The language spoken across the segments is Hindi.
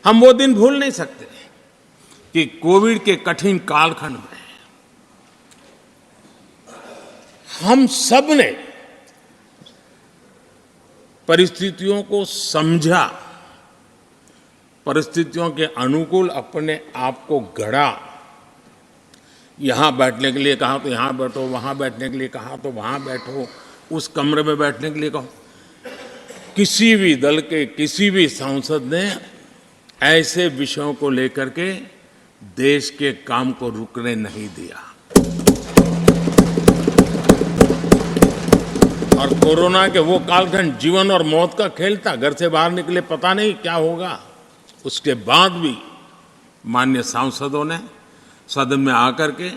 हम वो दिन भूल नहीं सकते कि कोविड के कठिन कालखंड में हम सब ने परिस्थितियों को समझा, परिस्थितियों के अनुकूल अपने आप को गढ़ा। यहाँ बैठने के लिए कहा तो यहाँ बैठो, वहाँ बैठने के लिए कहा तो वहाँ बैठो, उस कमरे में बैठने के लिए कहो। किसी भी दल के किसी भी सांसद ने ऐसे विषयों को लेकर के देश के काम को रुकने नहीं दिया। और कोरोना के वो कालखंड जीवन और मौत का खेल था, घर से बाहर निकले पता नहीं क्या होगा। उसके बाद भी माननीय सांसदों ने सदन में आकर के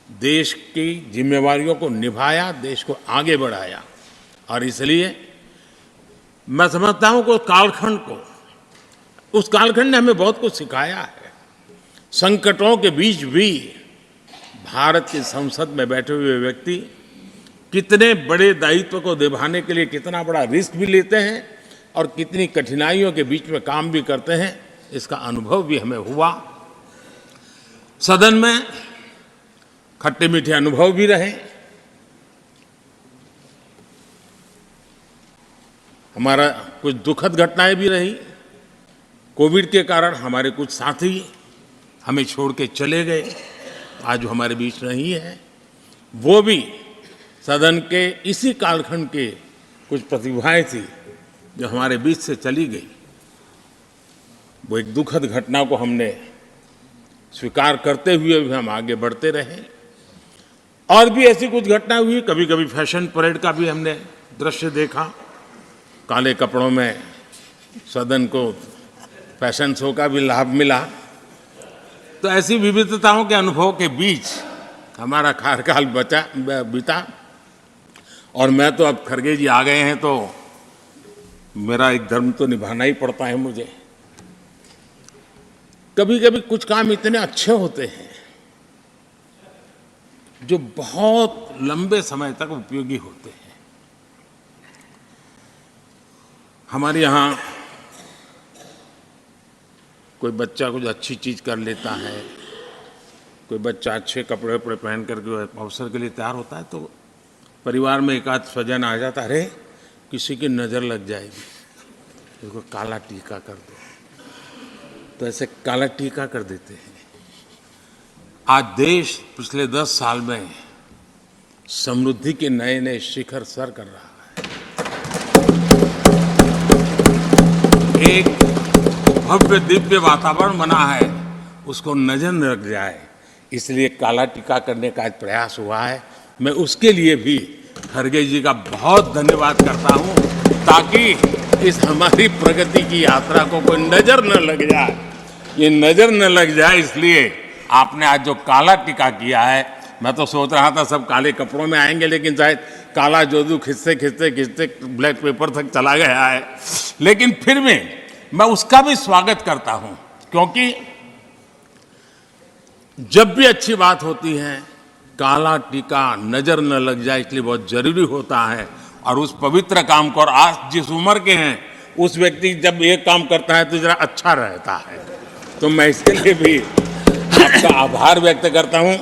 देश की जिम्मेवारियों को निभाया, देश को आगे बढ़ाया। और इसलिए मैं समझता हूं कि उस कालखंड ने हमें बहुत कुछ सिखाया है। संकटों के बीच भी भारत की संसद में बैठे हुए व्यक्ति कितने बड़े दायित्व को निभाने के लिए कितना बड़ा रिस्क भी लेते हैं और कितनी कठिनाइयों के बीच में काम भी करते हैं, इसका अनुभव भी हमें हुआ। सदन में खट्टे मीठे अनुभव भी रहे। हमारा कुछ दुखद घटनाएं भी रही। कोविड के कारण हमारे कुछ साथी हमें छोड़ के चले गए, आज हमारे बीच नहीं है। वो भी सदन के इसी कालखंड के कुछ प्रतिभाएं थी जो हमारे बीच से चली गई। वो एक दुखद घटना को हमने स्वीकार करते हुए भी हम आगे बढ़ते रहे। और भी ऐसी कुछ घटना हुई, कभी कभी फैशन परेड का भी हमने दृश्य देखा। काले कपड़ों में सदन को फैशन शो का भी लाभ मिला। तो ऐसी विविधताओं के अनुभव के बीच हमारा कार्यकाल बीता। और मैं तो अब खरगे जी आ गए हैं तो मेरा एक धर्म तो निभाना ही पड़ता है मुझे। कभी कभी कुछ काम इतने अच्छे होते हैं जो बहुत लंबे समय तक उपयोगी होते हैं। हमारे यहाँ कोई बच्चा कुछ अच्छी चीज़ कर लेता है, कोई बच्चा अच्छे कपड़े वपड़े पहन करके अवसर के लिए तैयार होता है, तो परिवार में एक आध स्वजन आ जाता है, अरे किसी की नज़र लग जाएगी, उसको काला टीका कर दो। तो ऐसे काला टीका कर देते हैं। आज देश पिछले 10 साल में समृद्धि के नए नए शिखर सर कर रहा है। एक भव्य दिव्य वातावरण बना है, उसको नजर न लग जाए, इसलिए काला टीका करने का एक प्रयास हुआ है। मैं उसके लिए भी खरगे जी का बहुत धन्यवाद करता हूं, ताकि इस हमारी प्रगति की यात्रा को कोई नजर न लग जाए। ये नजर न लग जाए इसलिए आपने आज जो काला टीका किया है। मैं तो सोच रहा था सब काले कपड़ों में आएंगे, लेकिन शायद काला जोदू खिंचते खिंचते खिंचते ब्लैक पेपर तक चला गया है। लेकिन फिर भी मैं उसका भी स्वागत करता हूं, क्योंकि जब भी अच्छी बात होती है काला टीका नजर न लग जाए, इसलिए बहुत जरूरी होता है। और उस पवित्र काम को, और आज जिस उम्र के हैं उस व्यक्ति जब एक काम करता है तो जरा अच्छा रहता है। तो मैं इसके लिए भी आपका आभार व्यक्त करता हूं।